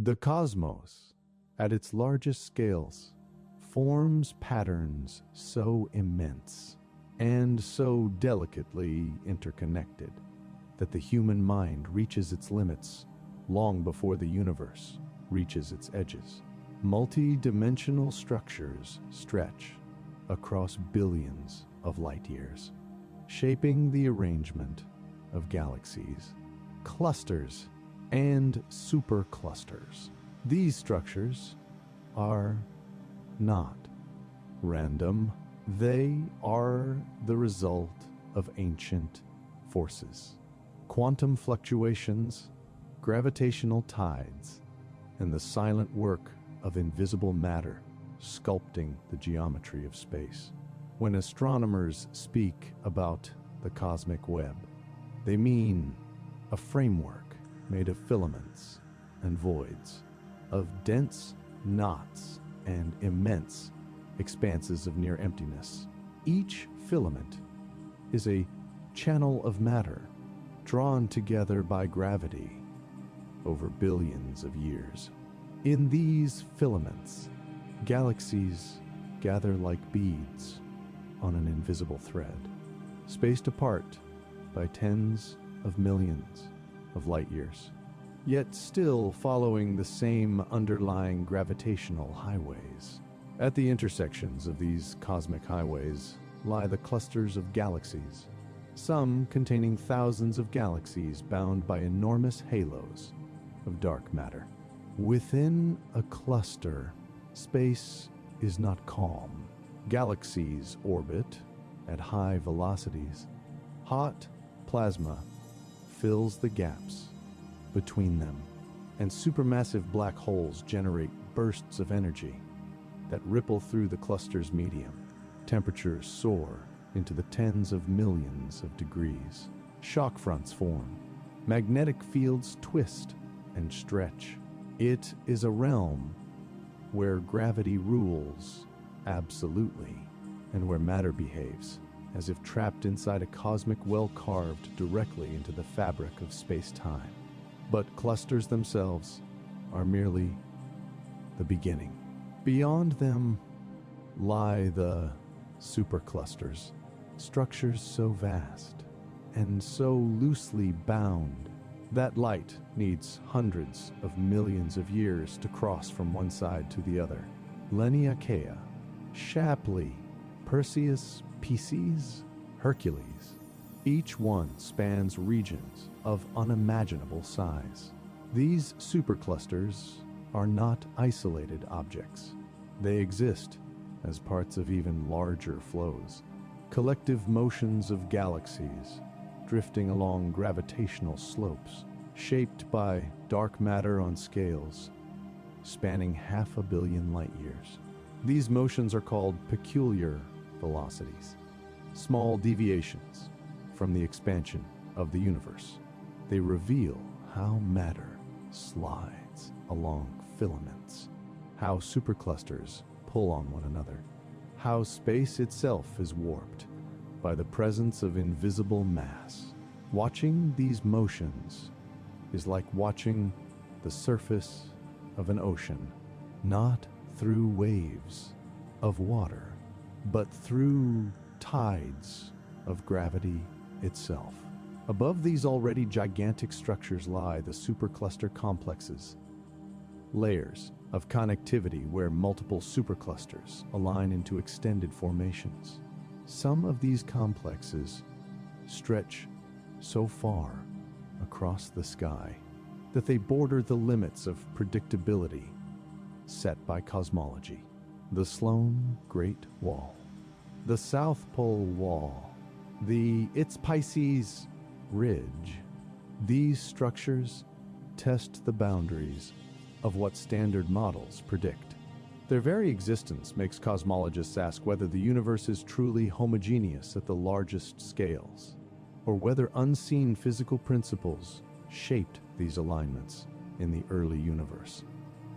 The cosmos, at its largest scales, forms patterns so immense and so delicately interconnected that the human mind reaches its limits long before the universe reaches its edges. Multi-dimensional structures stretch across billions of light years, shaping the arrangement of galaxies, clusters, and superclusters. These structures are not random. They are the result of ancient forces, quantum fluctuations, gravitational tides, and the silent work of invisible matter sculpting the geometry of space. When astronomers speak about the cosmic web, they mean a framework made of filaments and voids, of dense knots and immense expanses of near emptiness. Each filament is a channel of matter drawn together by gravity over billions of years. In these filaments, galaxies gather like beads on an invisible thread, spaced apart by tens of millions of light years, yet still following the same underlying gravitational highways. At the intersections of these cosmic highways lie the clusters of galaxies, some containing thousands of galaxies bound by enormous halos of dark matter. Within a cluster, space is not calm. Galaxies orbit at high velocities. Hot plasma fills the gaps between them, and supermassive black holes generate bursts of energy that ripple through the cluster's medium. Temperatures soar into the tens of millions of degrees. Shock fronts form. Magnetic fields twist and stretch. It is a realm where gravity rules absolutely, and where matter behaves as if trapped inside a cosmic well carved directly into the fabric of space-time. But clusters themselves are merely the beginning. Beyond them lie the superclusters, structures so vast and so loosely bound that light needs hundreds of millions of years to cross from one side to the other. Leniakea, Shapley, Perseus, Pisces, Hercules. Each one spans regions of unimaginable size. These superclusters are not isolated objects. They exist as parts of even larger flows, collective motions of galaxies drifting along gravitational slopes, shaped by dark matter on scales spanning 500 million light years. These motions are called peculiar velocities, small deviations from the expansion of the universe. They reveal how matter slides along filaments, how superclusters pull on one another, how space itself is warped by the presence of invisible mass. Watching these motions is like watching the surface of an ocean, not through waves of water, but through tides of gravity itself. Above these already gigantic structures lie the supercluster complexes, layers of connectivity where multiple superclusters align into extended formations. Some of these complexes stretch so far across the sky that they border the limits of predictability set by cosmology. The Sloan Great Wall, the South Pole Wall, the Its Pisces Ridge. These structures test the boundaries of what standard models predict. Their very existence makes cosmologists ask whether the universe is truly homogeneous at the largest scales, or whether unseen physical principles shaped these alignments in the early universe.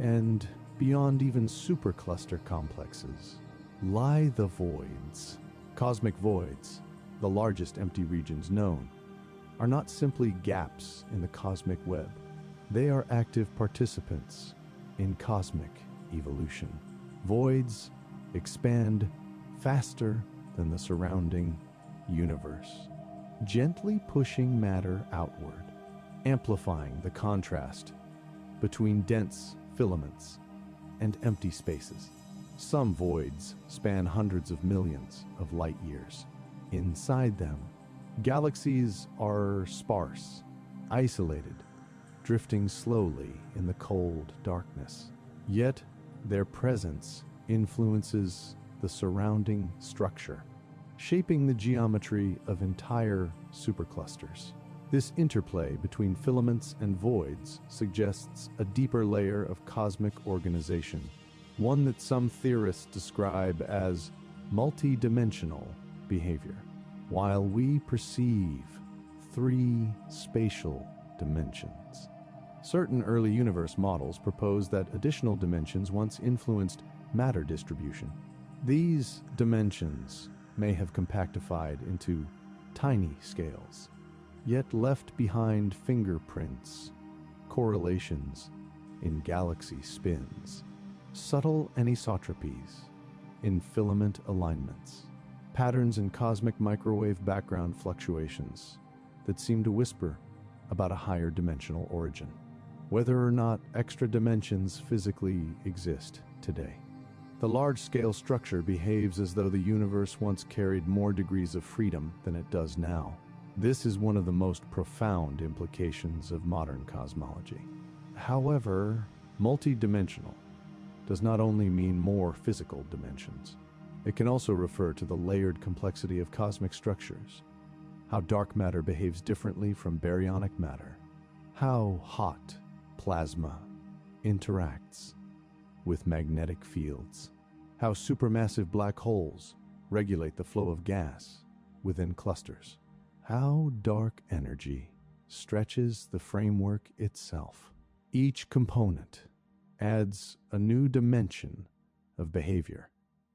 And beyond even supercluster complexes lie the voids. Cosmic voids, the largest empty regions known, are not simply gaps in the cosmic web. They are active participants in cosmic evolution. Voids expand faster than the surrounding universe, gently pushing matter outward, amplifying the contrast between dense filaments and empty spaces. Some voids span hundreds of millions of light years. Inside them, galaxies are sparse, isolated, drifting slowly in the cold darkness. Yet, their presence influences the surrounding structure, shaping the geometry of entire superclusters. This interplay between filaments and voids suggests a deeper layer of cosmic organization, one that some theorists describe as multi-dimensional behavior. While we perceive three spatial dimensions, certain early universe models propose that additional dimensions once influenced matter distribution. These dimensions may have compactified into tiny scales, yet left behind fingerprints, correlations in galaxy spins, subtle anisotropies in filament alignments, patterns in cosmic microwave background fluctuations that seem to whisper about a higher dimensional origin, whether or not extra dimensions physically exist today. The large-scale structure behaves as though the universe once carried more degrees of freedom than it does now. This is one of the most profound implications of modern cosmology. However, multidimensional does not only mean more physical dimensions. It can also refer to the layered complexity of cosmic structures, how dark matter behaves differently from baryonic matter, how hot plasma interacts with magnetic fields, how supermassive black holes regulate the flow of gas within clusters, how dark energy stretches the framework itself. Each component adds a new dimension of behavior,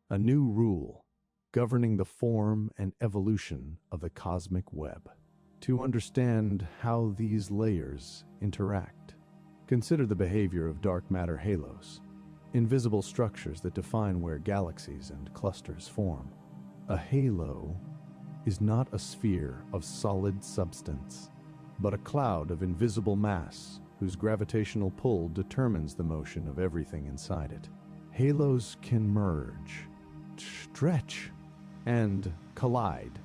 a new rule governing the form and evolution of the cosmic web. To understand how these layers interact, consider the behavior of dark matter halos, invisible structures that define where galaxies and clusters form. A halo is not a sphere of solid substance, but a cloud of invisible mass whose gravitational pull determines the motion of everything inside it. Halos can merge, stretch, and collide.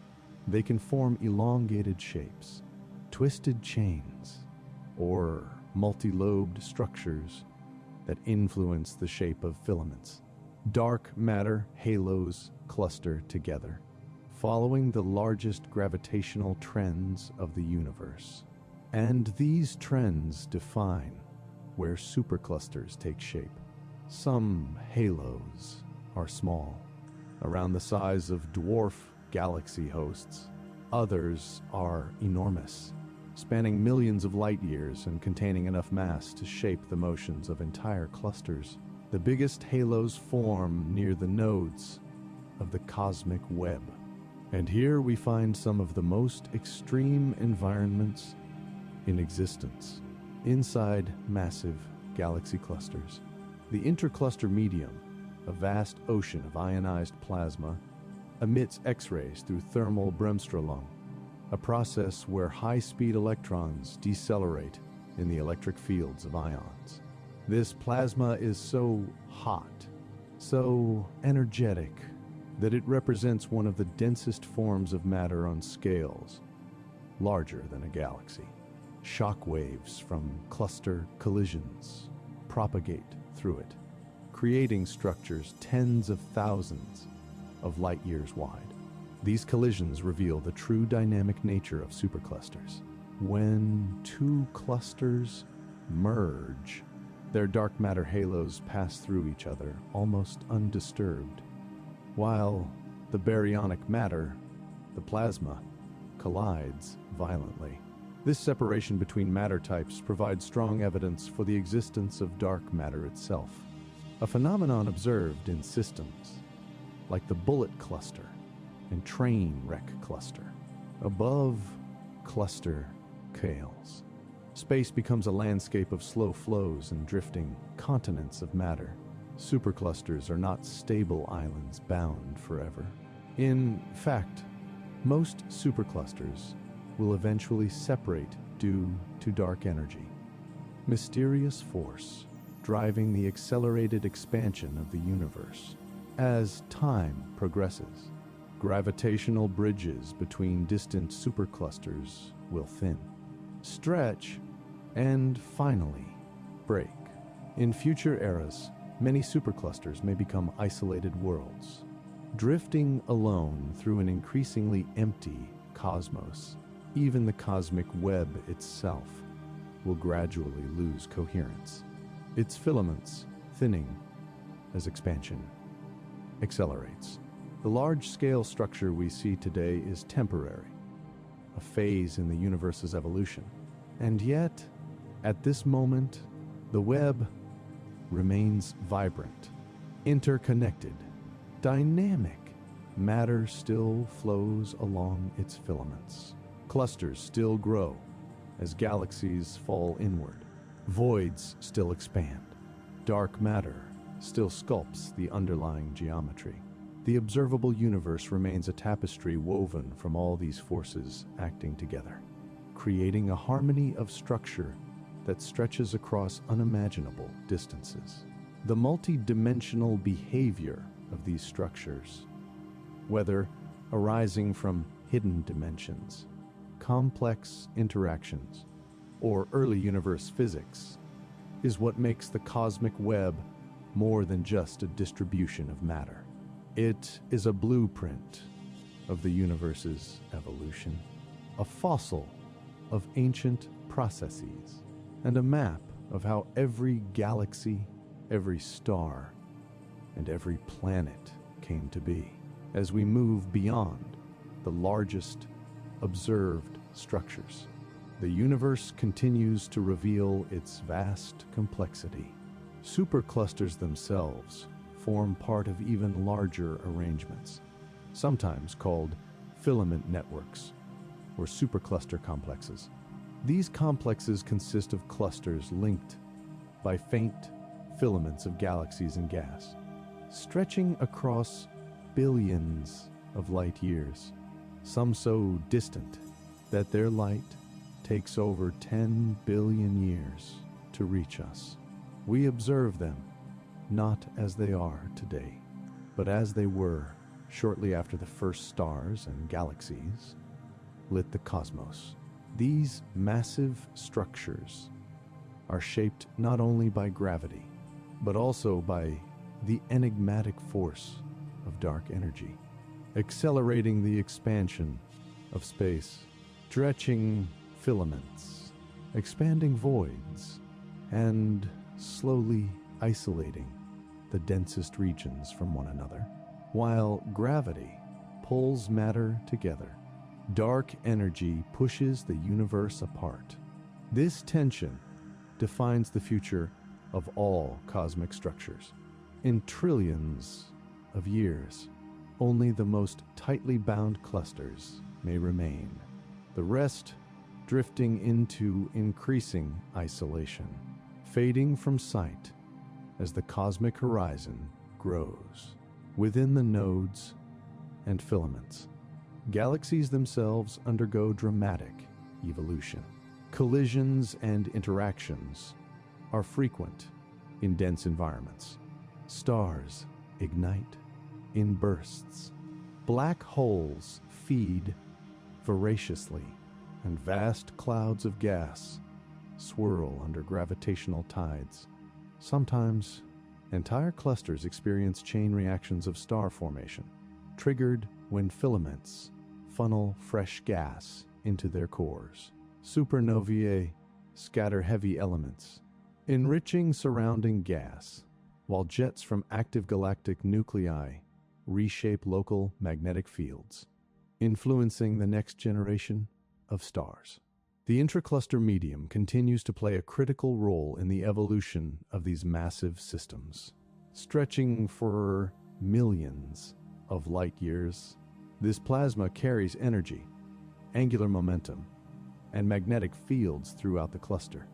They can form elongated shapes, twisted chains, or multi-lobed structures that influence the shape of filaments. Dark matter halos cluster together, following the largest gravitational trends of the universe. And these trends define where superclusters take shape. Some halos are small, around the size of dwarf galaxy hosts. Others are enormous, spanning millions of light years and containing enough mass to shape the motions of entire clusters. The biggest halos form near the nodes of the cosmic web. And here we find some of the most extreme environments in existence. Inside massive galaxy clusters, the intercluster medium, a vast ocean of ionized plasma, emits X-rays through thermal bremsstrahlung, a process where high-speed electrons decelerate in the electric fields of ions. This plasma is so hot, so energetic, that it represents one of the densest forms of matter on scales larger than a galaxy. Shock waves from cluster collisions propagate through it, creating structures tens of thousands of light years wide. These collisions reveal the true dynamic nature of superclusters. When two clusters merge, their dark matter halos pass through each other almost undisturbed, while the baryonic matter, the plasma, collides violently. This separation between matter types provides strong evidence for the existence of dark matter itself, a phenomenon observed in systems like the bullet cluster and train wreck cluster. Above cluster scales, Space becomes a landscape of slow flows and drifting continents of matter. Superclusters are not stable islands bound forever. In fact, most superclusters will eventually separate due to dark energy, mysterious force driving the accelerated expansion of the universe. As time progresses, gravitational bridges between distant superclusters will thin, stretch, and finally break. In future eras, many superclusters may become isolated worlds, drifting alone through an increasingly empty cosmos. Even the cosmic web itself will gradually lose coherence, its filaments thinning as expansion accelerates. The large-scale structure we see today is temporary, a phase in the universe's evolution. And yet, at this moment, the web remains vibrant, interconnected, dynamic. Matter still flows along its filaments. Clusters still grow as galaxies fall inward. Voids still expand. Dark matter still sculpts the underlying geometry. The observable universe remains a tapestry woven from all these forces acting together, creating a harmony of structure that stretches across unimaginable distances. The multi-dimensional behavior of these structures, whether arising from hidden dimensions, complex interactions, or early universe physics, is what makes the cosmic web more than just a distribution of matter. It is a blueprint of the universe's evolution, a fossil of ancient processes, and a map of how every galaxy, every star, and every planet came to be. As we move beyond the largest observed structures, the universe continues to reveal its vast complexity. Superclusters themselves form part of even larger arrangements, sometimes called filament networks or supercluster complexes. These complexes consist of clusters linked by faint filaments of galaxies and gas, stretching across billions of light years, some so distant that their light takes over 10 billion years to reach us. We observe them not as they are today, but as they were shortly after the first stars and galaxies lit the cosmos. These massive structures are shaped not only by gravity, but also by the enigmatic force of dark energy, accelerating the expansion of space, stretching filaments, expanding voids, and slowly isolating the densest regions from one another. While gravity pulls matter together, dark energy pushes the universe apart. This tension defines the future of all cosmic structures. In trillions of years, only the most tightly bound clusters may remain, the rest drifting into increasing isolation, fading from sight as the cosmic horizon grows. Within the nodes and filaments, galaxies themselves undergo dramatic evolution. Collisions and interactions are frequent in dense environments. Stars ignite in bursts. Black holes feed voraciously, and vast clouds of gas swirl under gravitational tides. Sometimes, entire clusters experience chain reactions of star formation, triggered when filaments funnel fresh gas into their cores. Supernovae scatter heavy elements, enriching surrounding gas, while jets from active galactic nuclei reshape local magnetic fields, influencing the next generation of stars. The intracluster medium continues to play a critical role in the evolution of these massive systems. Stretching for millions of light years, this plasma carries energy, angular momentum, and magnetic fields throughout the cluster.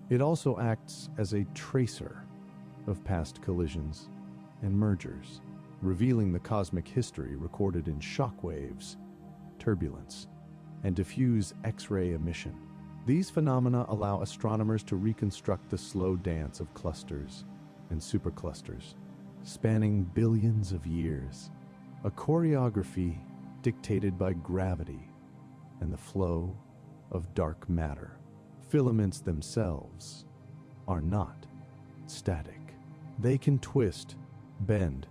It also acts as a tracer of past collisions and mergers, revealing the cosmic history recorded in shock waves, turbulence, and diffuse X-ray emission. These phenomena allow astronomers to reconstruct the slow dance of clusters and superclusters, spanning billions of years, a choreography dictated by gravity and the flow of dark matter. Filaments themselves are not static. They can twist, bend,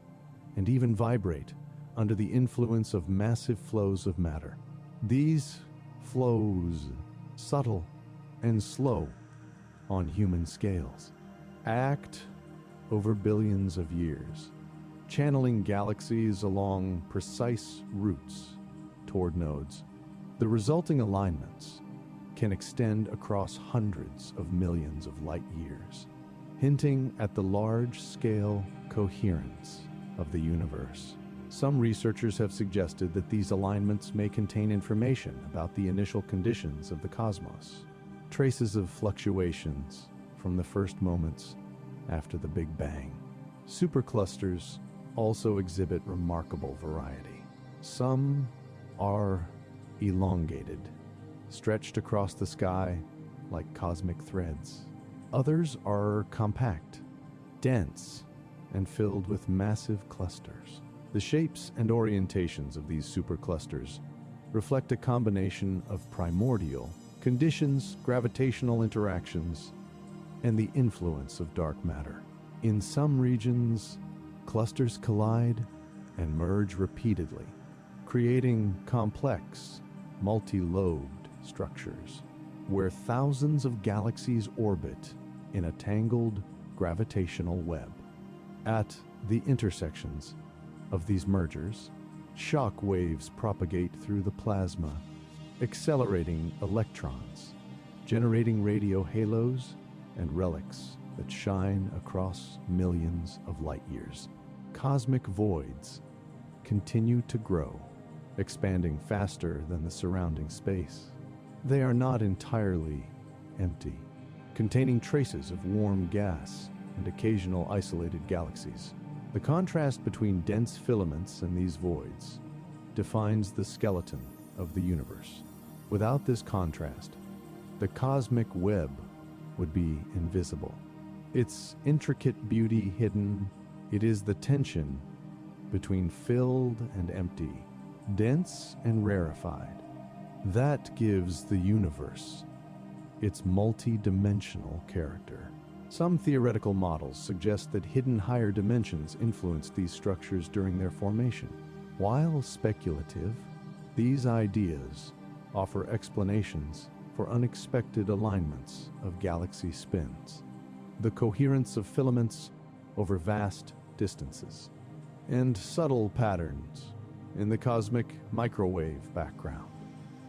and even vibrate under the influence of massive flows of matter. These flows, subtle and slow on human scales, act over billions of years, channeling galaxies along precise routes toward nodes. The resulting alignments can extend across hundreds of millions of light years, hinting at the large-scale coherence of the universe. Some researchers have suggested that these alignments may contain information about the initial conditions of the cosmos, traces of fluctuations from the first moments after the Big Bang. Superclusters also exhibit remarkable variety. Some are elongated, stretched across the sky like cosmic threads. Others are compact, dense, and filled with massive clusters. The shapes and orientations of these superclusters reflect a combination of primordial conditions, gravitational interactions, and the influence of dark matter. In some regions, clusters collide and merge repeatedly, creating complex, multi-lobed structures where thousands of galaxies orbit in a tangled gravitational web. At the intersections of these mergers, shock waves propagate through the plasma, accelerating electrons, generating radio halos and relics that shine across millions of light years. Cosmic voids continue to grow, expanding faster than the surrounding space. They are not entirely empty, containing traces of warm gas and occasional isolated galaxies. The contrast between dense filaments and these voids defines the skeleton of the universe. Without this contrast, the cosmic web would be invisible. Its intricate beauty hidden, it is the tension between filled and empty, dense and rarefied, that gives the universe its multi-dimensional character. Some theoretical models suggest that hidden higher dimensions influenced these structures during their formation. While speculative, these ideas offer explanations for unexpected alignments of galaxy spins, the coherence of filaments over vast distances, and subtle patterns in the cosmic microwave background.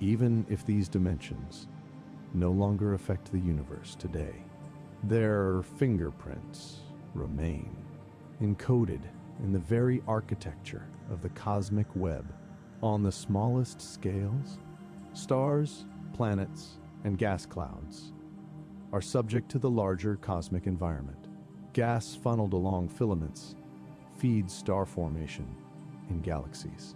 Even if these dimensions no longer affect the universe today, their fingerprints remain, encoded in the very architecture of the cosmic web. On the smallest scales, stars, planets, and gas clouds are subject to the larger cosmic environment. Gas funneled along filaments feeds star formation in galaxies,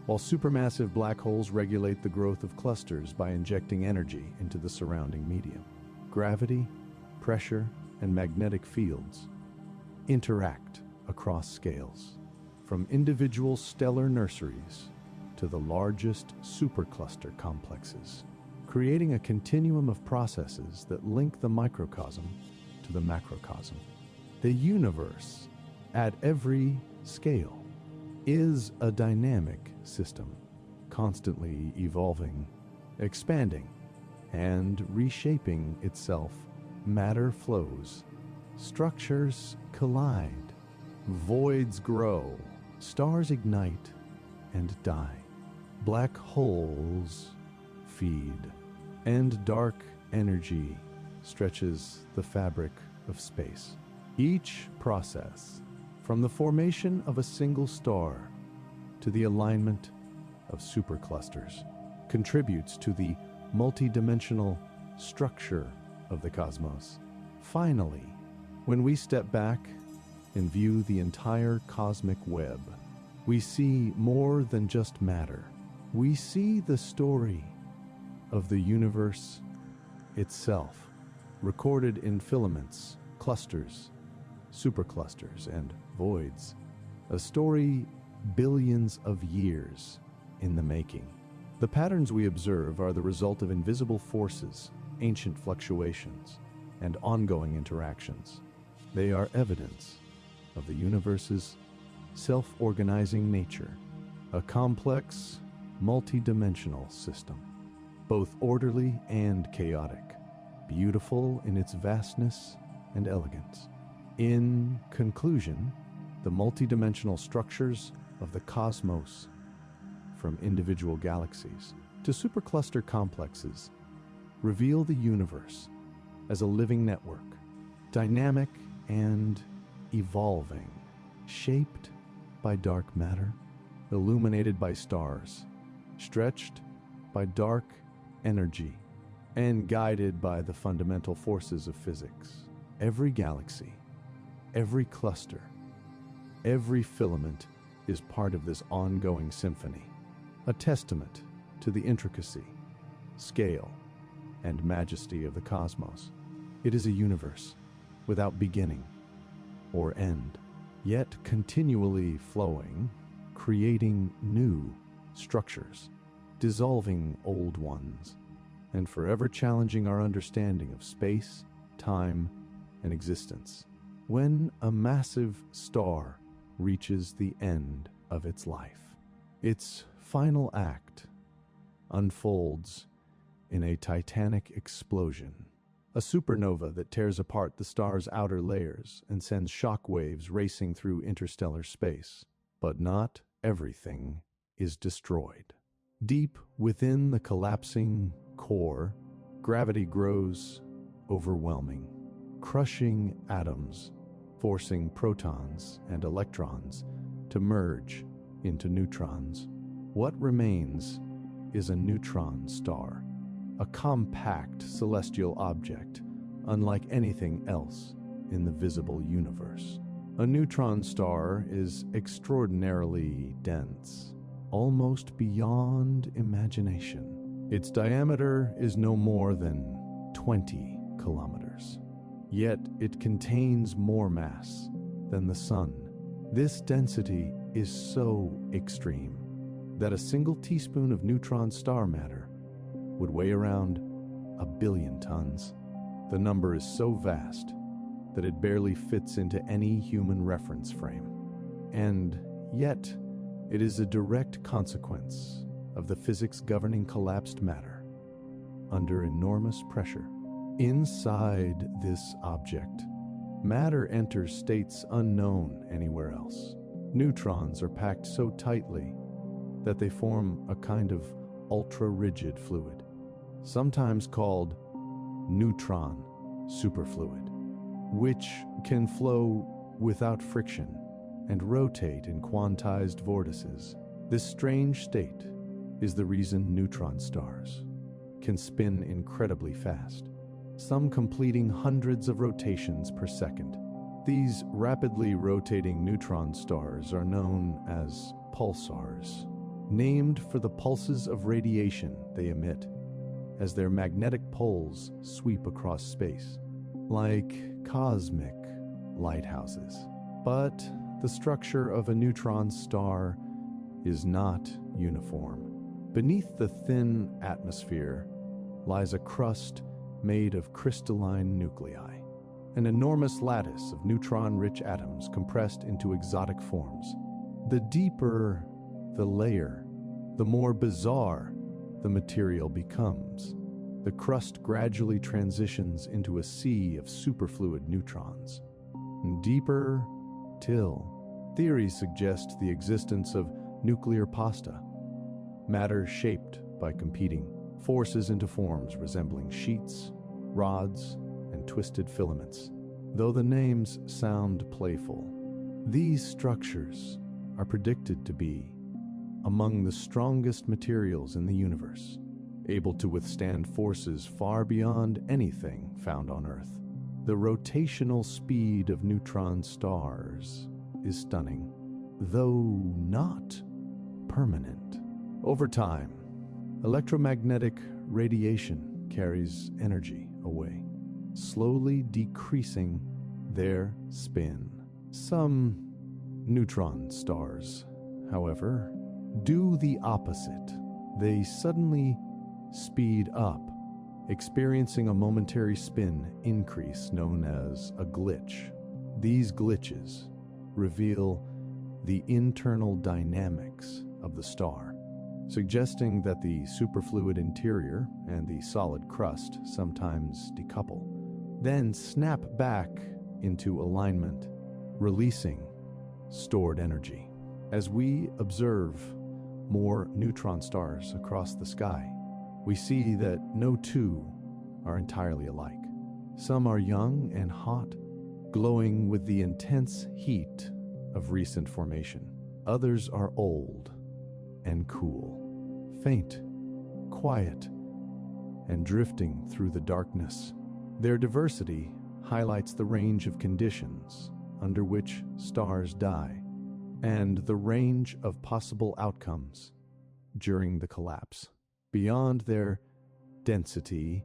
while supermassive black holes regulate the growth of clusters by injecting energy into the surrounding medium. Gravity, pressure, and magnetic fields interact across scales, from individual stellar nurseries to the largest supercluster complexes, creating a continuum of processes that link the microcosm to the macrocosm. The universe, at every scale, is a dynamic system, constantly evolving, expanding, and reshaping itself. Matter flows, structures collide, voids grow, stars ignite and die, black holes feed, and dark energy stretches the fabric of space. Each process, from the formation of a single star to the alignment of superclusters, contributes to the multidimensional structure of the cosmos. Finally, when we step back and view the entire cosmic web, we see more than just matter. We see the story of the universe itself, recorded in filaments, clusters, superclusters, and voids. A story billions of years in the making. The patterns we observe are the result of invisible forces, ancient fluctuations, and ongoing interactions. They are evidence of the universe's self-organizing nature, a complex, multi-dimensional system, both orderly and chaotic, beautiful in its vastness and elegance. In conclusion, the multi-dimensional structures of the cosmos, from individual galaxies to supercluster complexes, reveal the universe as a living network, dynamic and evolving, shaped by dark matter, illuminated by stars, stretched by dark energy, and guided by the fundamental forces of physics. Every galaxy, every cluster, every filament is part of this ongoing symphony, a testament to the intricacy, scale, and majesty of the cosmos. It is a universe without beginning or end, yet continually flowing, creating new structures, dissolving old ones, and forever challenging our understanding of space, time, and existence. When a massive star reaches the end of its life, its final act unfolds in a titanic explosion, a supernova that tears apart the star's outer layers and sends shock waves racing through interstellar space. But not everything is destroyed. Deep within the collapsing core, gravity grows overwhelming, crushing atoms, forcing protons and electrons to merge into neutrons. What remains is a neutron star, a compact celestial object unlike anything else in the visible universe. A neutron star is extraordinarily dense, almost beyond imagination. Its diameter is no more than 20 kilometers. Yet it contains more mass than the Sun. This density is so extreme that a single teaspoon of neutron star matter would weigh around 1 billion tons. The number is so vast that it barely fits into any human reference frame. And yet, it is a direct consequence of the physics governing collapsed matter under enormous pressure. Inside this object, matter enters states unknown anywhere else. Neutrons are packed so tightly that they form a kind of ultra-rigid fluid, sometimes called neutron superfluid, which can flow without friction and rotate in quantized vortices. This strange state is the reason neutron stars can spin incredibly fast, some completing hundreds of rotations per second. These rapidly rotating neutron stars are known as pulsars, named for the pulses of radiation they emit as their magnetic poles sweep across space, like cosmic lighthouses. But the structure of a neutron star is not uniform. Beneath the thin atmosphere lies a crust made of crystalline nuclei, an enormous lattice of neutron-rich atoms compressed into exotic forms. The deeper the layer, the more bizarre the material becomes. The crust gradually transitions into a sea of superfluid neutrons. And deeper till theories suggest the existence of nuclear pasta, matter shaped by competing forces into forms resembling sheets, rods, and twisted filaments. Though the names sound playful, these structures are predicted to be among the strongest materials in the universe, able to withstand forces far beyond anything found on Earth. The rotational speed of neutron stars is stunning, though not permanent. Over time, electromagnetic radiation carries energy away, slowly decreasing their spin. Some neutron stars, however, do the opposite. They suddenly speed up, experiencing a momentary spin increase known as a glitch. These glitches reveal the internal dynamics of the star, suggesting that the superfluid interior and the solid crust sometimes decouple, then snap back into alignment, releasing stored energy. As we observe more neutron stars across the sky, we see that no two are entirely alike. Some are young and hot, glowing with the intense heat of recent formation. Others are old and cool, faint, quiet, and drifting through the darkness. Their diversity highlights the range of conditions under which stars die and the range of possible outcomes during the collapse. Beyond their density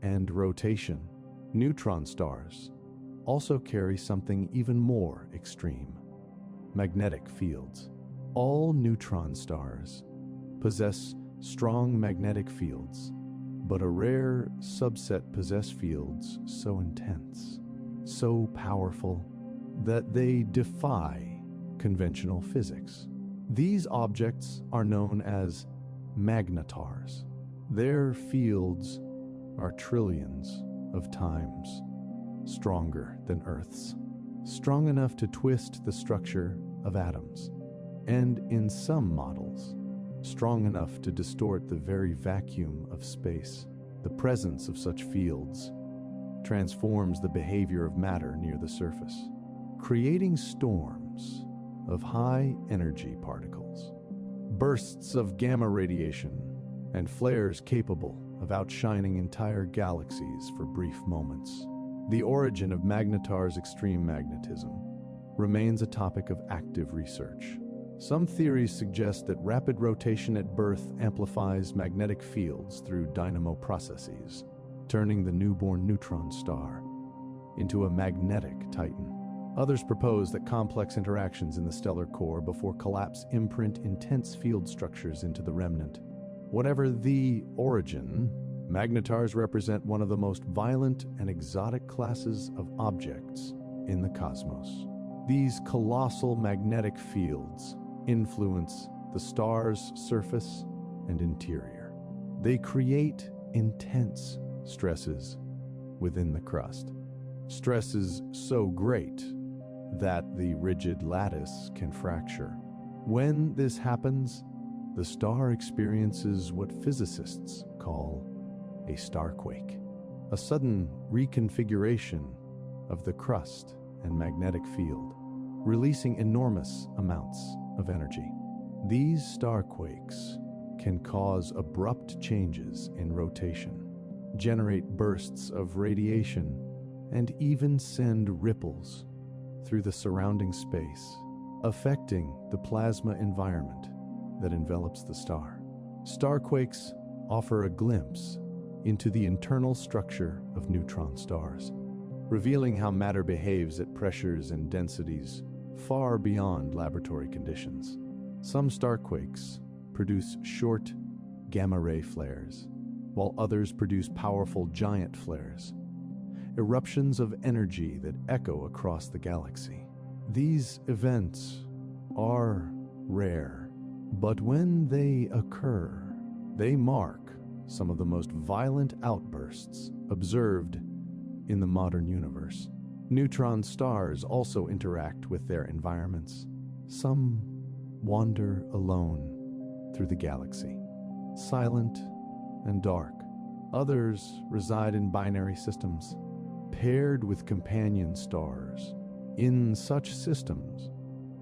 and rotation, neutron stars also carry something even more extreme: magnetic fields. All neutron stars possess strong magnetic fields, but a rare subset possess fields so intense, so powerful, that they defy conventional physics. These objects are known as magnetars. Their fields are trillions of times stronger than Earth's, strong enough to twist the structure of atoms, and in some models, strong enough to distort the very vacuum of space. The presence of such fields transforms the behavior of matter near the surface, creating storms of high-energy particles, bursts of gamma radiation, and flares capable of outshining entire galaxies for brief moments. The origin of magnetars' extreme magnetism remains a topic of active research. Some theories suggest that rapid rotation at birth amplifies magnetic fields through dynamo processes, turning the newborn neutron star into a magnetic titan. Others propose that complex interactions in the stellar core before collapse imprint intense field structures into the remnant. Whatever the origin, magnetars represent one of the most violent and exotic classes of objects in the cosmos. These colossal magnetic fields influence the star's surface and interior. They create intense stresses within the crust, stresses so great that the rigid lattice can fracture. When this happens, the star experiences what physicists call a starquake, a sudden reconfiguration of the crust and magnetic field, releasing enormous amounts of energy. These starquakes can cause abrupt changes in rotation, generate bursts of radiation, and even send ripples through the surrounding space, affecting the plasma environment that envelops the star. Starquakes offer a glimpse into the internal structure of neutron stars, revealing how matter behaves at pressures and densities far beyond laboratory conditions. Some starquakes produce short gamma-ray flares, while others produce powerful giant flares, eruptions of energy that echo across the galaxy. These events are rare, but when they occur, they mark some of the most violent outbursts observed in the modern universe. Neutron stars also interact with their environments. Some wander alone through the galaxy, silent and dark. Others reside in binary systems, paired with companion stars. In such systems,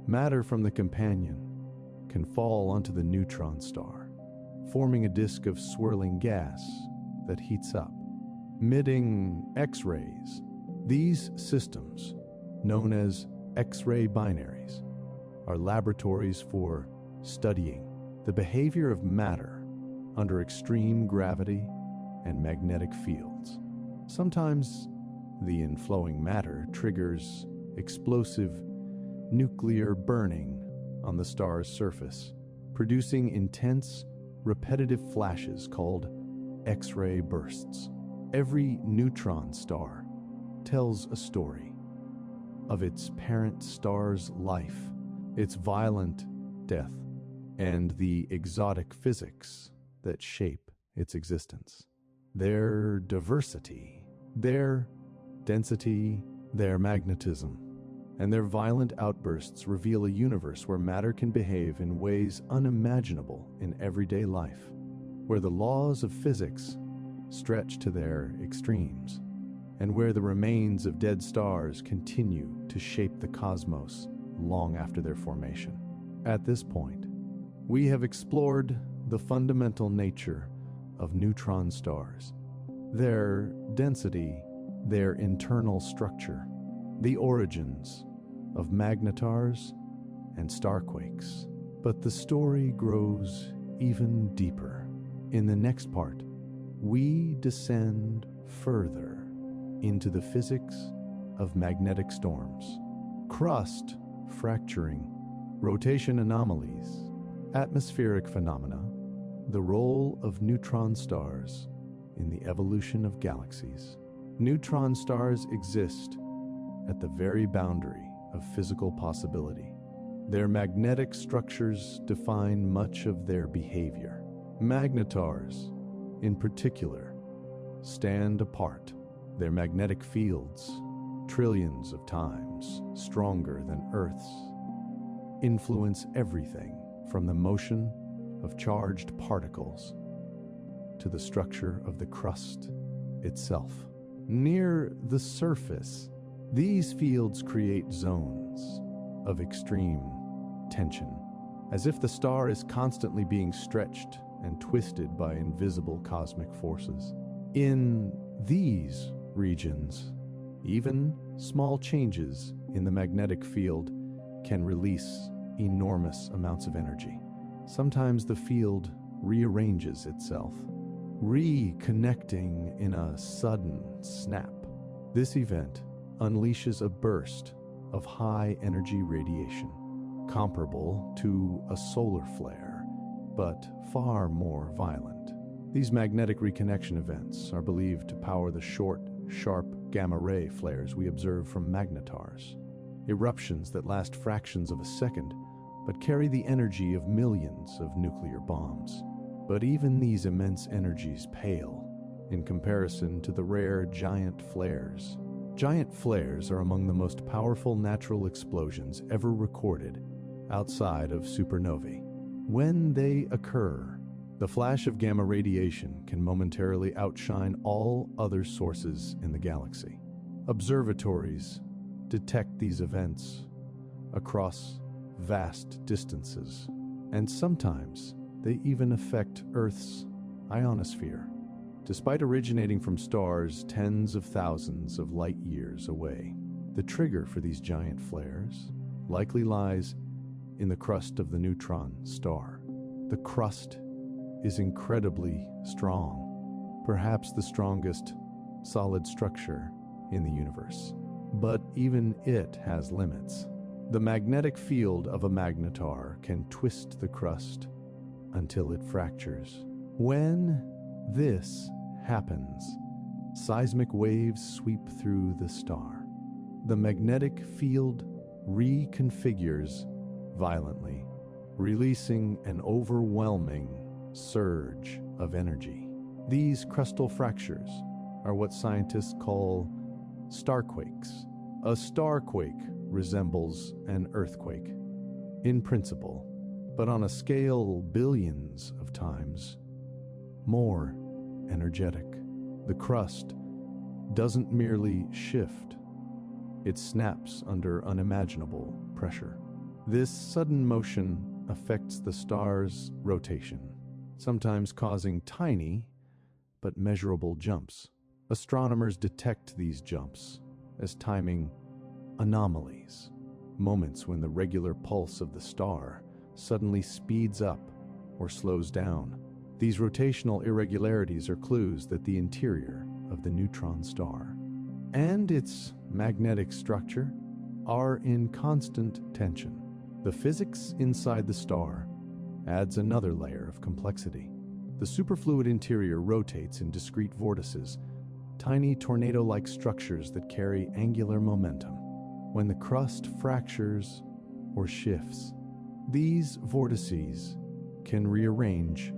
matter from the companion can fall onto the neutron star, forming a disk of swirling gas that heats up, emitting X-rays. These systems, known as X-ray binaries, are laboratories for studying the behavior of matter under extreme gravity and magnetic fields. Sometimes the inflowing matter triggers explosive nuclear burning on the star's surface, producing intense, repetitive flashes called X-ray bursts. Every neutron star tells a story of its parent star's life, its violent death, and the exotic physics that shape its existence. Their diversity, their density, their magnetism, and their violent outbursts reveal a universe where matter can behave in ways unimaginable in everyday life, where the laws of physics stretch to their extremes, and where the remains of dead stars continue to shape the cosmos long after their formation. At this point, we have explored the fundamental nature of neutron stars, their density, their internal structure, the origins of magnetars and starquakes. But the story grows even deeper. In the next part, we descend further into the physics of magnetic storms, crust fracturing, rotation anomalies, atmospheric phenomena, the role of neutron stars in the evolution of galaxies. Neutron stars exist at the very boundary of physical possibility. Their magnetic structures define much of their behavior. Magnetars, in particular, stand apart. Their magnetic fields, trillions of times stronger than Earth's, influence everything from the motion of charged particles to the structure of the crust itself. Near the surface, these fields create zones of extreme tension, as if the star is constantly being stretched and twisted by invisible cosmic forces. In these regions, even small changes in the magnetic field can release enormous amounts of energy. Sometimes the field rearranges itself, reconnecting in a sudden snap. This event unleashes a burst of high-energy radiation, comparable to a solar flare, but far more violent. These magnetic reconnection events are believed to power the short, sharp gamma-ray flares we observe from magnetars, eruptions that last fractions of a second but carry the energy of millions of nuclear bombs. But even these immense energies pale in comparison to the rare giant flares. Giant flares are among the most powerful natural explosions ever recorded outside of supernovae. When they occur, the flash of gamma radiation can momentarily outshine all other sources in the galaxy. Observatories detect these events across vast distances, and sometimes they even affect Earth's ionosphere. Despite originating from stars tens of thousands of light years away, the trigger for these giant flares likely lies in the crust of the neutron star. The crust is incredibly strong, perhaps the strongest solid structure in the universe. But even it has limits. The magnetic field of a magnetar can twist the crust until it fractures. When this happens, seismic waves sweep through the star. The magnetic field reconfigures violently, releasing an overwhelming surge of energy. These crustal fractures are what scientists call starquakes. A starquake resembles an earthquake in principle, but on a scale billions of times more energetic. The crust doesn't merely shift, it snaps under unimaginable pressure. This sudden motion affects the star's rotation, sometimes causing tiny but measurable jumps. Astronomers detect these jumps as timing anomalies, moments when the regular pulse of the star suddenly speeds up or slows down. These rotational irregularities are clues that the interior of the neutron star and its magnetic structure are in constant tension. The physics inside the star adds another layer of complexity. The superfluid interior rotates in discrete vortices, tiny tornado-like structures that carry angular momentum. When the crust fractures or shifts, these vortices can rearrange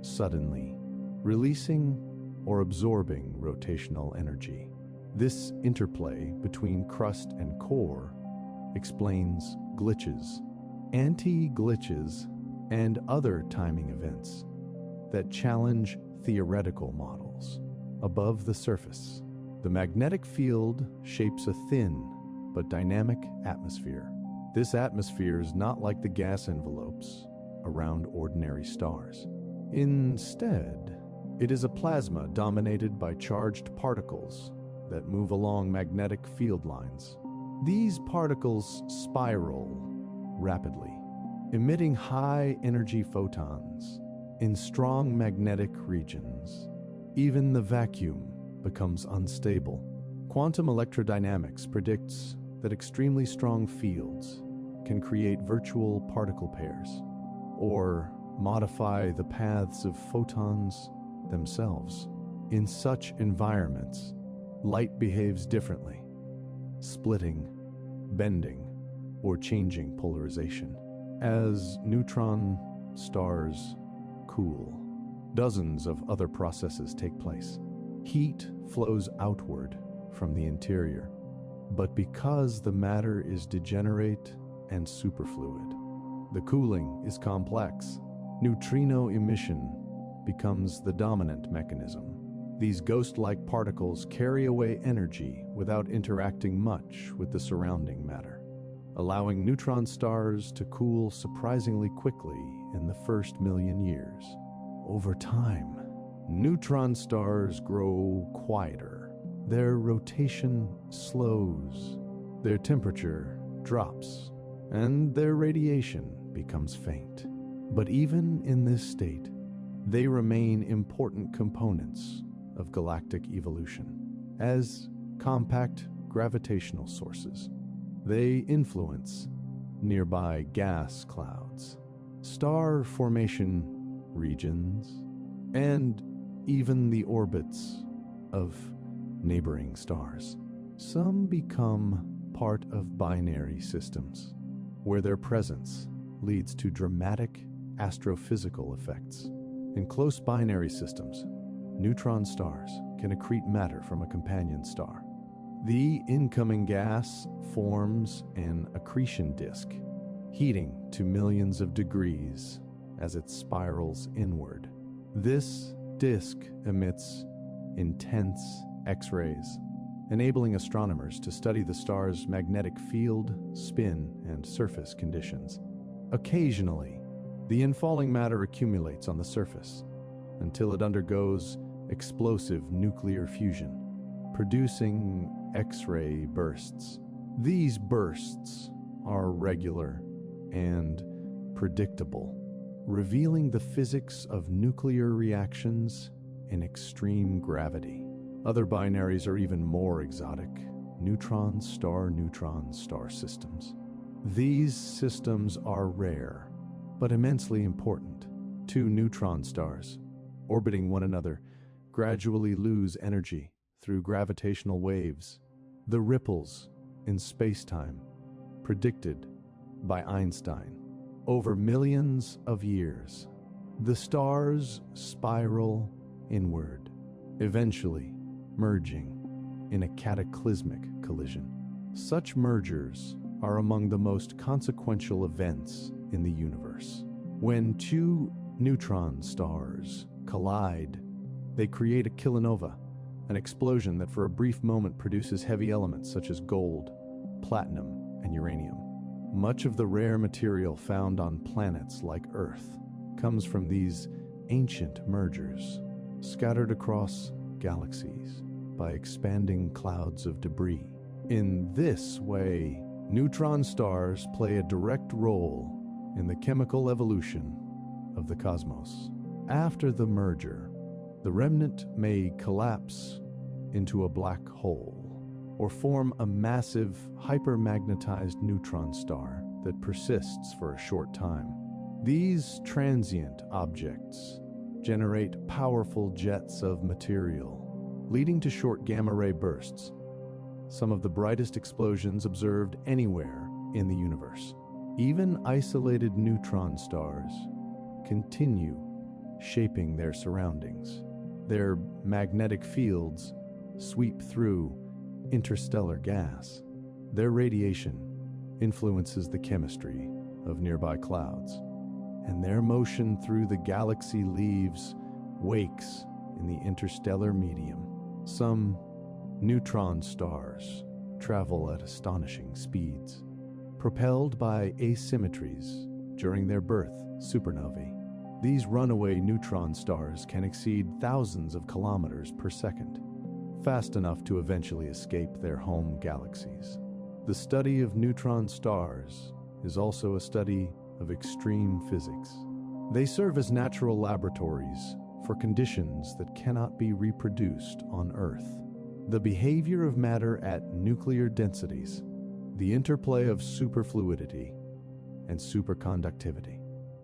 suddenly, releasing or absorbing rotational energy. This interplay between crust and core explains glitches, anti-glitches, and other timing events that challenge theoretical models. Above the surface, the magnetic field shapes a thin but dynamic atmosphere. This atmosphere is not like the gas envelopes around ordinary stars. Instead, it is a plasma dominated by charged particles that move along magnetic field lines. These particles spiral rapidly, emitting high-energy photons in strong magnetic regions. Even the vacuum becomes unstable. Quantum electrodynamics predicts that extremely strong fields can create virtual particle pairs or modify the paths of photons themselves. In such environments, light behaves differently, splitting, bending, or changing polarization. As neutron stars cool, dozens of other processes take place. Heat flows outward from the interior, but because the matter is degenerate and superfluid, the cooling is complex. Neutrino emission becomes the dominant mechanism. These ghost-like particles carry away energy without interacting much with the surrounding matter, allowing neutron stars to cool surprisingly quickly in the first million years. Over time, neutron stars grow quieter. Their rotation slows, their temperature drops, and their radiation becomes faint. But even in this state, they remain important components of galactic evolution. As compact gravitational sources, they influence nearby gas clouds, star formation regions, and even the orbits of neighboring stars. Some become part of binary systems, where their presence leads to dramatic astrophysical effects. In close binary systems, neutron stars can accrete matter from a companion star. The incoming gas forms an accretion disk, heating to millions of degrees as it spirals inward. This disk emits intense X-rays, enabling astronomers to study the star's magnetic field, spin, and surface conditions. Occasionally, the infalling matter accumulates on the surface until it undergoes explosive nuclear fusion, producing X-ray bursts. These bursts are regular and predictable, revealing the physics of nuclear reactions in extreme gravity. Other binaries are even more exotic: neutron star systems. These systems are rare, but immensely important. Two neutron stars, orbiting one another, gradually lose energy through gravitational waves, the ripples in space-time predicted by Einstein. Over millions of years, the stars spiral inward, eventually merging in a cataclysmic collision. Such mergers are among the most consequential events in the universe. When two neutron stars collide, they create a kilonova, an explosion that for a brief moment produces heavy elements such as gold, platinum, and uranium. Much of the rare material found on planets like Earth comes from these ancient mergers scattered across galaxies by expanding clouds of debris. In this way, neutron stars play a direct role in the chemical evolution of the cosmos. After the merger, the remnant may collapse into a black hole or form a massive hypermagnetized neutron star that persists for a short time. These transient objects generate powerful jets of material, leading to short gamma-ray bursts, some of the brightest explosions observed anywhere in the universe. Even isolated neutron stars continue shaping their surroundings. Their magnetic fields sweep through interstellar gas. Their radiation influences the chemistry of nearby clouds, and their motion through the galaxy leaves wakes in the interstellar medium. Some neutron stars travel at astonishing speeds, propelled by asymmetries during their birth, supernovae. These runaway neutron stars can exceed thousands of kilometers per second, fast enough to eventually escape their home galaxies. The study of neutron stars is also a study of extreme physics. They serve as natural laboratories for conditions that cannot be reproduced on Earth. The behavior of matter at nuclear densities, the interplay of superfluidity and superconductivity,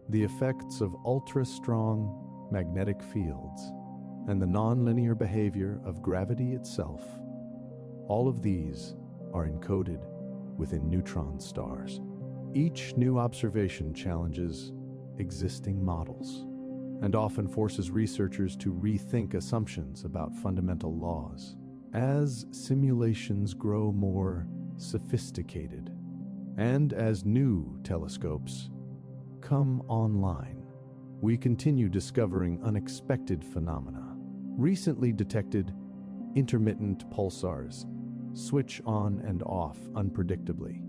the effects of ultra-strong magnetic fields, and the nonlinear behavior of gravity itself, all of these are encoded within neutron stars. Each new observation challenges existing models and often forces researchers to rethink assumptions about fundamental laws. As simulations grow more sophisticated and as new telescopes come online, we continue discovering unexpected phenomena. Recently detected intermittent pulsars switch on and off unpredictably,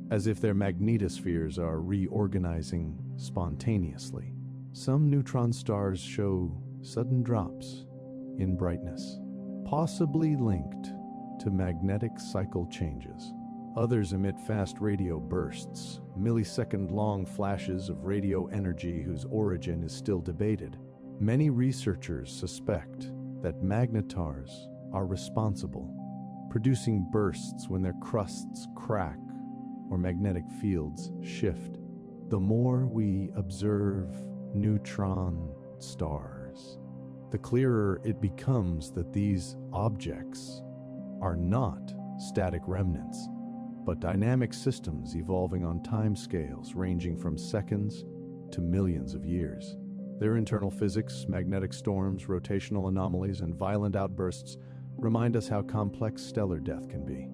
as if their magnetospheres are reorganizing spontaneously. Some neutron stars show sudden drops in brightness, possibly linked to magnetic cycle changes. Others emit fast radio bursts, millisecond-long flashes of radio energy whose origin is still debated. Many researchers suspect that magnetars are responsible, producing bursts when their crusts crack or magnetic fields shift. The more we observe neutron stars, the clearer it becomes that these objects are not static remnants, but dynamic systems evolving on timescales ranging from seconds to millions of years. Their internal physics, magnetic storms, rotational anomalies, and violent outbursts remind us how complex stellar death can be,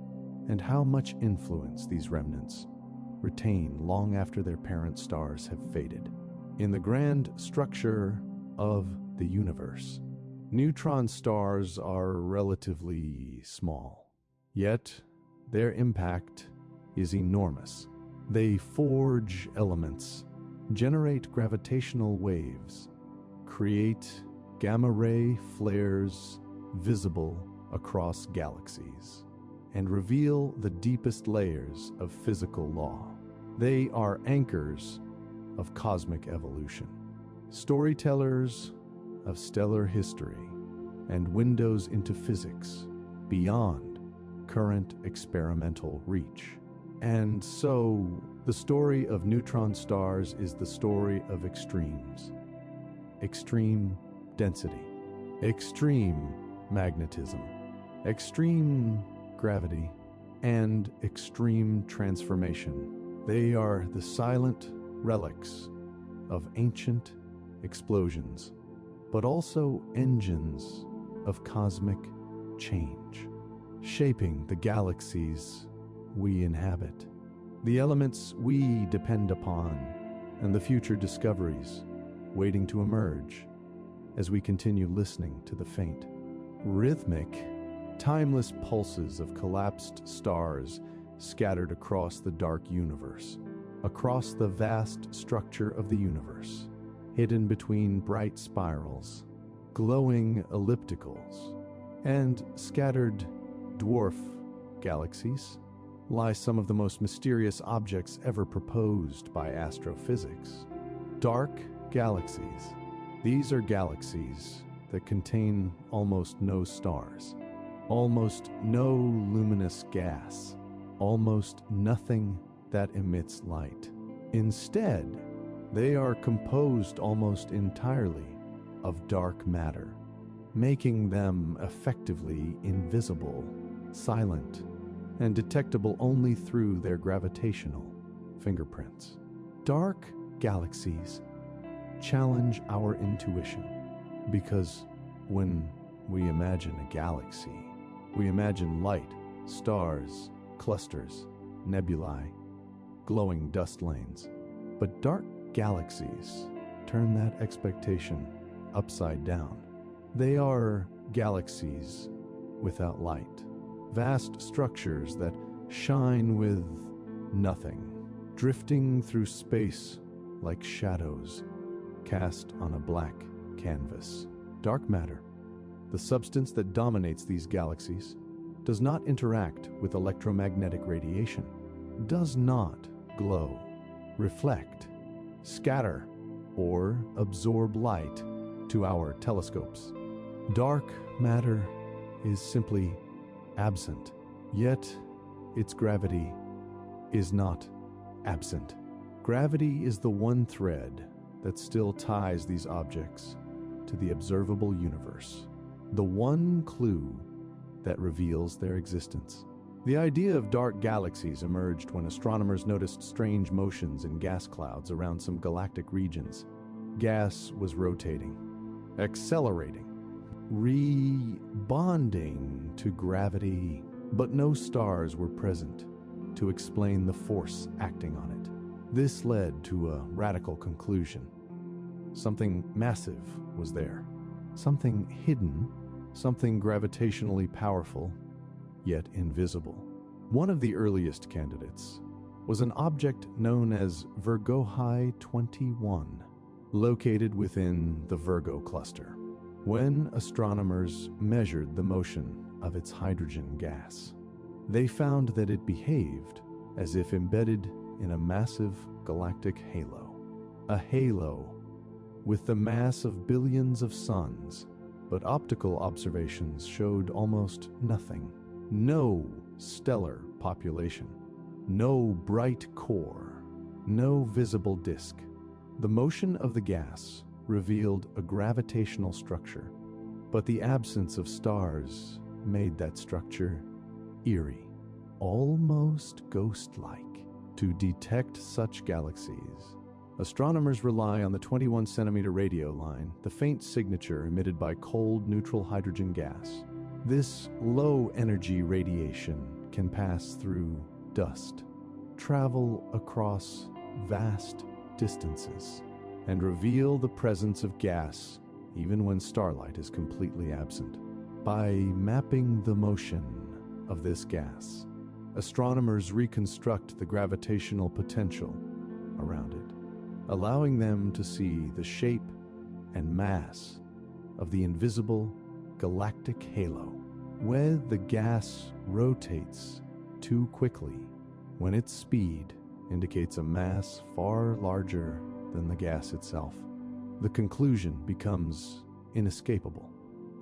and how much influence these remnants retain long after their parent stars have faded. In the grand structure of the universe, neutron stars are relatively small, yet their impact is enormous. They forge elements, generate gravitational waves, create gamma-ray flares visible across galaxies, and reveal the deepest layers of physical law. They are anchors of cosmic evolution, storytellers of stellar history, and windows into physics beyond current experimental reach. And so, the story of neutron stars is the story of extremes. Extreme density, extreme magnetism, extreme gravity, and extreme transformation. They are the silent relics of ancient explosions, but also engines of cosmic change, shaping the galaxies we inhabit, the elements we depend upon, and the future discoveries waiting to emerge as we continue listening to the faint, rhythmic, timeless pulses of collapsed stars scattered across the dark universe, across the vast structure of the universe, hidden between bright spirals, glowing ellipticals, and scattered dwarf galaxies, lie some of the most mysterious objects ever proposed by astrophysics. Dark galaxies. These are galaxies that contain almost no stars, almost no luminous gas, almost nothing that emits light. Instead, they are composed almost entirely of dark matter, making them effectively invisible, silent, and detectable only through their gravitational fingerprints. Dark galaxies challenge our intuition because when we imagine a galaxy, we imagine light, stars, clusters, nebulae, glowing dust lanes. But dark galaxies turn that expectation upside down. They are galaxies without light, vast structures that shine with nothing, drifting through space like shadows cast on a black canvas. Dark matter, the substance that dominates these galaxies, does not interact with electromagnetic radiation, does not glow, reflect, scatter, or absorb light to our telescopes. Dark matter is simply absent, yet its gravity is not absent. Gravity is the one thread that still ties these objects to the observable universe, the one clue that reveals their existence. The idea of dark galaxies emerged when astronomers noticed strange motions in gas clouds around some galactic regions. Gas was rotating, accelerating, rebonding to gravity, but no stars were present to explain the force acting on it. This led to a radical conclusion. Something massive was there, something hidden, something gravitationally powerful, yet invisible. One of the earliest candidates was an object known as Virgo 21, located within the Virgo cluster. When astronomers measured the motion of its hydrogen gas, they found that it behaved as if embedded in a massive galactic halo. A halo with the mass of billions of suns, but optical observations showed almost nothing. No stellar population, no bright core, no visible disk. The motion of the gas revealed a gravitational structure, but the absence of stars made that structure eerie, almost ghost-like. To detect such galaxies, astronomers rely on the 21-centimeter radio line, the faint signature emitted by cold neutral hydrogen gas. This low-energy radiation can pass through dust, travel across vast distances, and reveal the presence of gas even when starlight is completely absent. By mapping the motion of this gas, astronomers reconstruct the gravitational potential around it, allowing them to see the shape and mass of the invisible galactic halo. When the gas rotates too quickly, when its speed indicates a mass far larger than the gas itself, the conclusion becomes inescapable.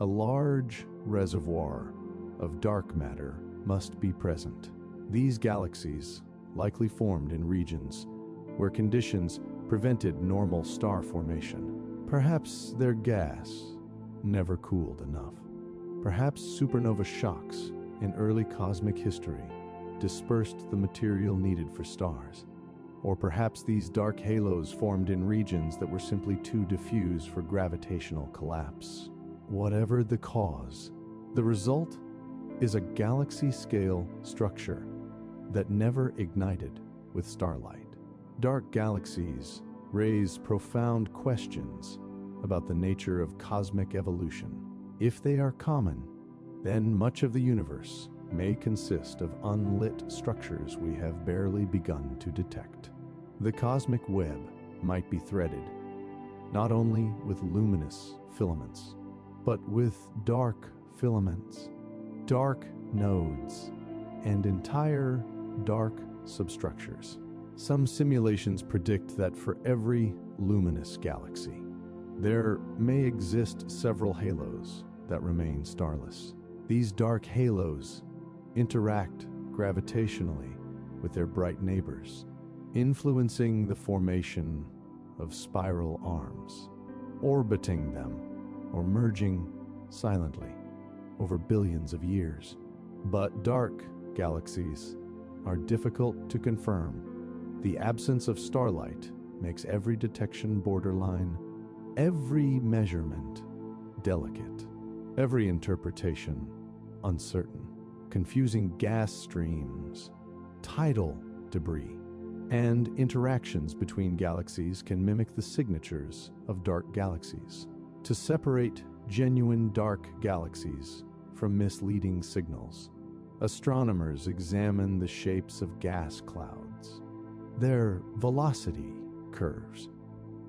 A large reservoir of dark matter must be present. These galaxies likely formed in regions where conditions prevented normal star formation. Perhaps their gas never cooled enough. Perhaps supernova shocks in early cosmic history dispersed the material needed for stars. Or perhaps these dark halos formed in regions that were simply too diffuse for gravitational collapse. Whatever the cause, the result is a galaxy-scale structure that never ignited with starlight. Dark galaxies raise profound questions about the nature of cosmic evolution. If they are common, then much of the universe may consist of unlit structures we have barely begun to detect. The cosmic web might be threaded not only with luminous filaments, but with dark filaments, dark nodes, and entire dark substructures. Some simulations predict that for every luminous galaxy, there may exist several halos that remain starless. These dark halos interact gravitationally with their bright neighbors, influencing the formation of spiral arms, orbiting them or merging silently over billions of years. But dark galaxies are difficult to confirm. The absence of starlight makes every detection borderline, every measurement delicate, every interpretation uncertain, confusing gas streams, tidal debris, and interactions between galaxies can mimic the signatures of dark galaxies. To separate genuine dark galaxies from misleading signals, astronomers examine the shapes of gas clouds, their velocity curves,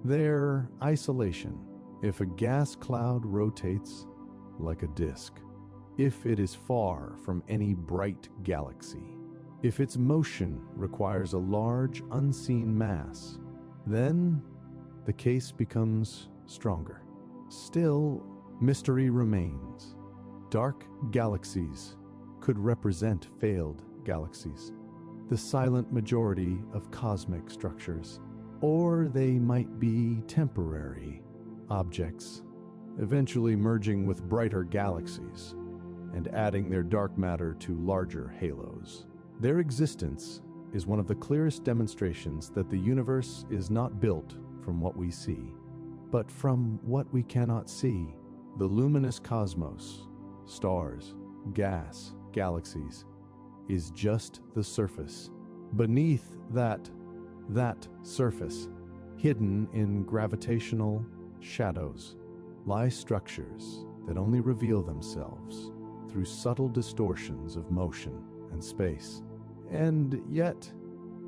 their isolation. If a gas cloud rotates like a disk, if it is far from any bright galaxy, if its motion requires a large unseen mass, then the case becomes stronger. Still, mystery remains. Dark galaxies could represent failed galaxies, the silent majority of cosmic structures, or they might be temporary objects, eventually merging with brighter galaxies and adding their dark matter to larger halos. Their existence is one of the clearest demonstrations that the universe is not built from what we see, but from what we cannot see. The luminous cosmos, stars, gas, galaxies, is just the surface. Beneath that surface, hidden in gravitational shadows, lie structures that only reveal themselves through subtle distortions of motion and space. And yet,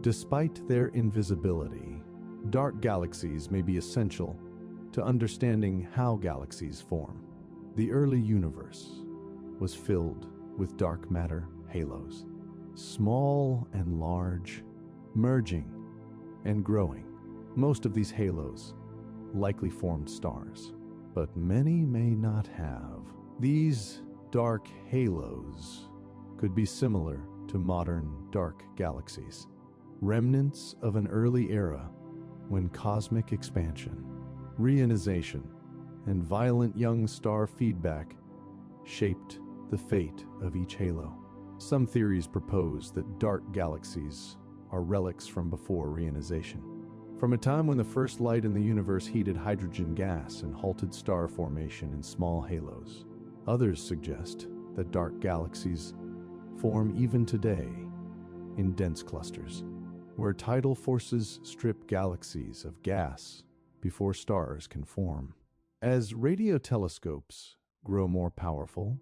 despite their invisibility, dark galaxies may be essential to understanding how galaxies form. The early universe was filled with dark matter halos, small and large, merging and growing. Most of these halos likely formed stars, but many may not have. These dark halos could be similar to modern dark galaxies, remnants of an early era when cosmic expansion, reionization, and violent young star feedback shaped the fate of each halo. Some theories propose that dark galaxies are relics from before reionization, from a time when the first light in the universe heated hydrogen gas and halted star formation in small halos. Others suggest that dark galaxies form even today in dense clusters, where tidal forces strip galaxies of gas before stars can form. As radio telescopes grow more powerful,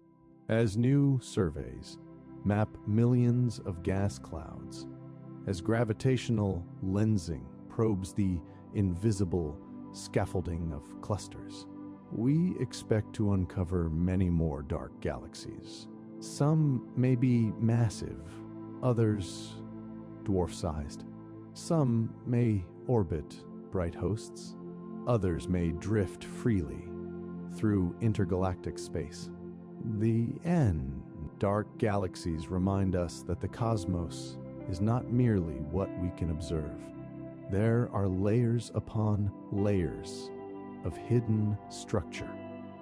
as new surveys map millions of gas clouds, as gravitational lensing probes the invisible scaffolding of clusters, we expect to uncover many more dark galaxies. Some may be massive, others dwarf-sized. Some may orbit bright hosts, others may drift freely through intergalactic space. The end. Dark galaxies remind us that the cosmos is not merely what we can observe. There are layers upon layers of hidden structure,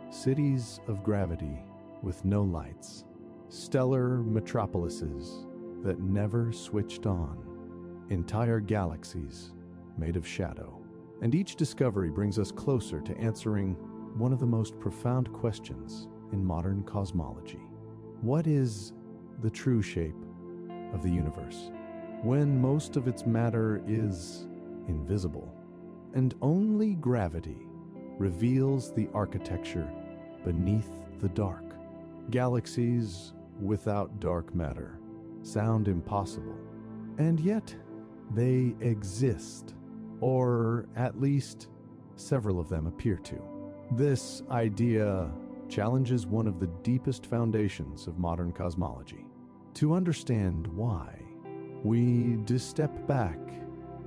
cities of gravity with no lights, stellar metropolises that never switched on, entire galaxies made of shadow. And each discovery brings us closer to answering one of the most profound questions in modern cosmology. What is the true shape of the universe when most of its matter is invisible, and only gravity reveals the architecture beneath the dark? Galaxies without dark matter sound impossible, and yet they exist, or at least several of them appear to. This idea challenges one of the deepest foundations of modern cosmology. To understand why, we do step back.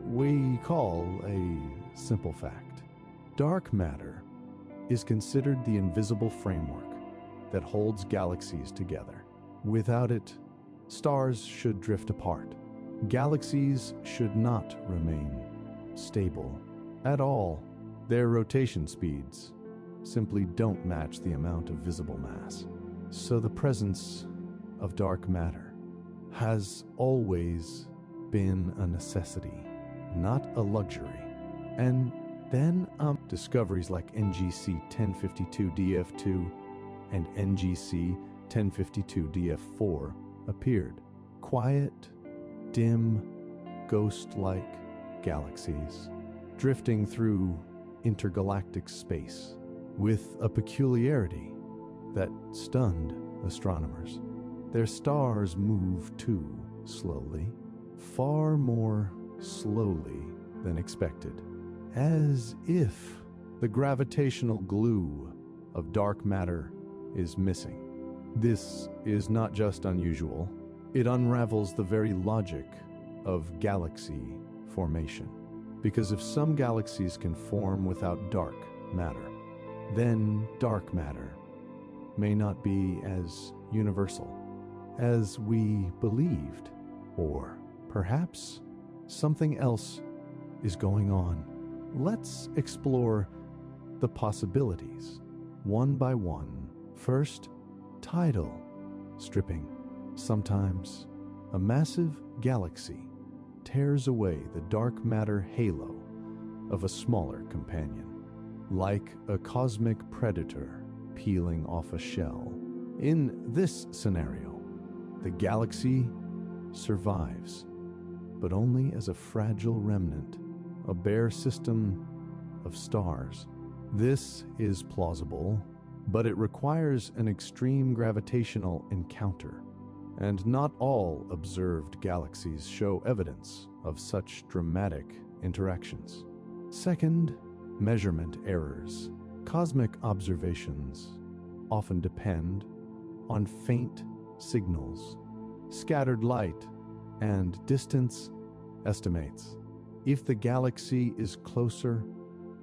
We call a simple fact. Dark matter is considered the invisible framework that holds galaxies together. Without it, stars should drift apart. Galaxies should not remain stable at all. Their rotation speeds simply don't match the amount of visible mass. So the presence of dark matter has always been a necessity, not a luxury. And then discoveries like NGC 1052 DF2 and NGC 1052 DF4 appeared. Quiet, dim, ghost-like galaxies drifting through intergalactic space with a peculiarity that stunned astronomers. Their stars moved too slowly, far more slowly than expected, as if the gravitational glue of dark matter is missing. This is not just unusual, it unravels the very logic of galaxy formation. Because if some galaxies can form without dark matter, then dark matter may not be as universal as we believed, or perhaps something else is going on. Let's explore the possibilities one by one. First, tidal stripping. Sometimes a massive galaxy tears away the dark matter halo of a smaller companion, like a cosmic predator peeling off a shell. In this scenario, the galaxy survives, but only as a fragile remnant, a bare system of stars. This is plausible, but it requires an extreme gravitational encounter, and not all observed galaxies show evidence of such dramatic interactions. Second, measurement errors. Cosmic observations often depend on faint signals, scattered light, and distance estimates. If the galaxy is closer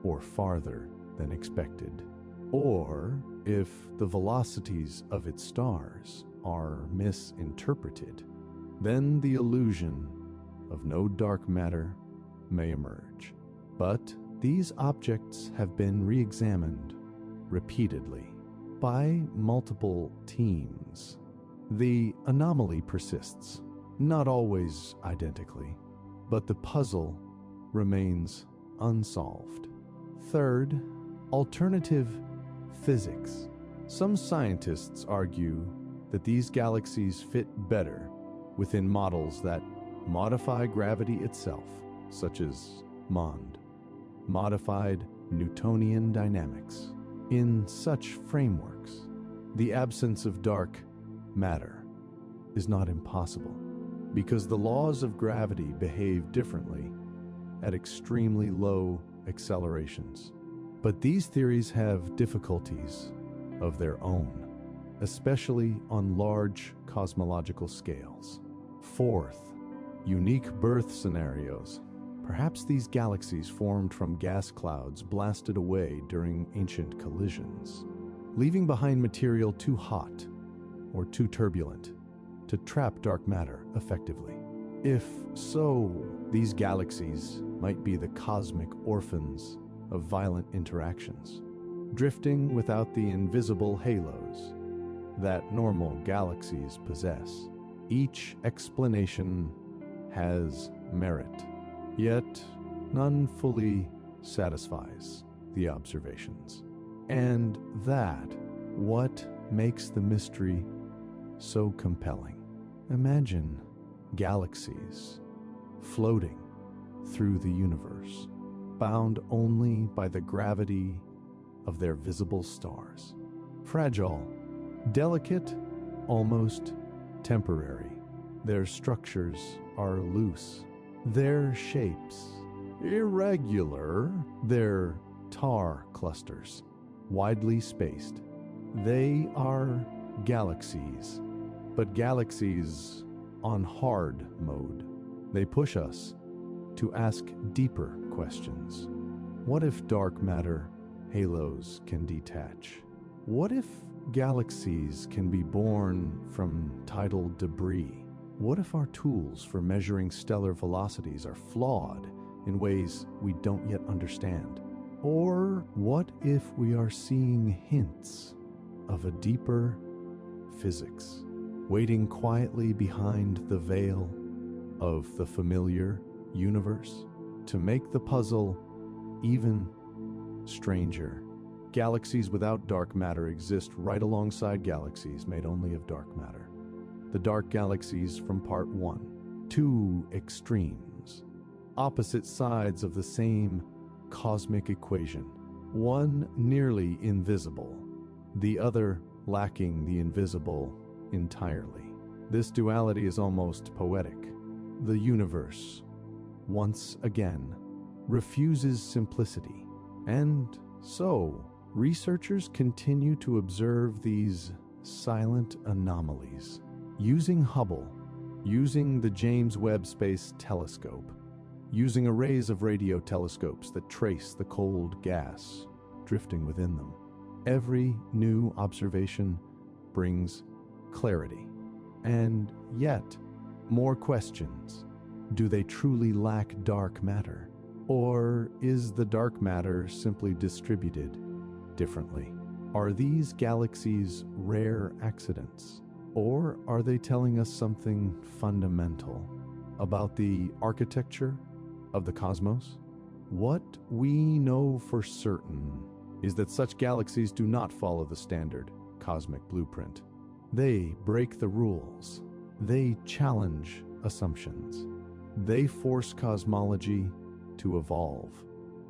or farther than expected, or if the velocities of its stars are misinterpreted, then the illusion of no dark matter may emerge. But these objects have been re-examined repeatedly by multiple teams. The anomaly persists, not always identically, but the puzzle remains unsolved. Third, alternative physics. Some scientists argue that these galaxies fit better within models that modify gravity itself, such as modified Newtonian dynamics. In such frameworks, the absence of dark matter is not impossible, because the laws of gravity behave differently at extremely low accelerations. But these theories have difficulties of their own, especially on large cosmological scales. Fourth, unique birth scenarios. Perhaps these galaxies formed from gas clouds blasted away during ancient collisions, leaving behind material too hot or too turbulent to trap dark matter effectively. If so, these galaxies might be the cosmic orphans of violent interactions, drifting without the invisible halos that normal galaxies possess. Each explanation has merit, yet none fully satisfies the observations. And that what makes the mystery so compelling. Imagine galaxies floating through the universe, bound only by the gravity of their visible stars. Fragile, delicate, almost temporary. Their structures are loose, their shapes irregular, their star clusters, widely spaced. They are galaxies, but galaxies on hard mode. They push us to ask deeper questions. What if dark matter halos can detach? What if galaxies can be born from tidal debris? What if our tools for measuring stellar velocities are flawed in ways we don't yet understand? Or what if we are seeing hints of a deeper physics waiting quietly behind the veil of the familiar universe to make the puzzle even stranger? Galaxies without dark matter exist right alongside galaxies made only of dark matter. The dark galaxies from part 1. Two extremes, opposite sides of the same cosmic equation. One nearly invisible, the other lacking the invisible entirely. This duality is almost poetic. The universe, once again, refuses simplicity. And so, researchers continue to observe these silent anomalies. Using Hubble, using the James Webb Space Telescope, using arrays of radio telescopes that trace the cold gas drifting within them. Every new observation brings clarity, and yet more questions. Do they truly lack dark matter? Or is the dark matter simply distributed differently? Are these galaxies rare accidents? Or are they telling us something fundamental about the architecture of the cosmos? What we know for certain is that such galaxies do not follow the standard cosmic blueprint. They break the rules. They challenge assumptions. They force cosmology to evolve,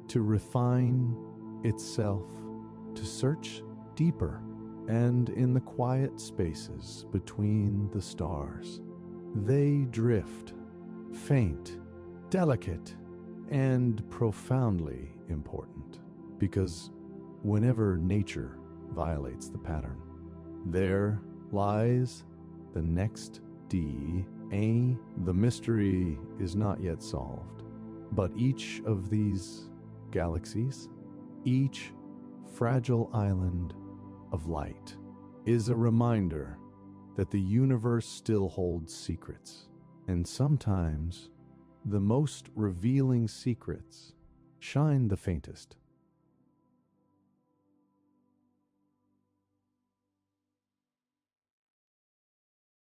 to refine itself, to search deeper, and in the quiet spaces between the stars, they drift, faint, delicate, and profoundly important. Because whenever nature violates the pattern, there lies the next D. The mystery is not yet solved, but each of these galaxies, each fragile island of light, is a reminder that the universe still holds secrets, and sometimes the most revealing secrets shine the faintest.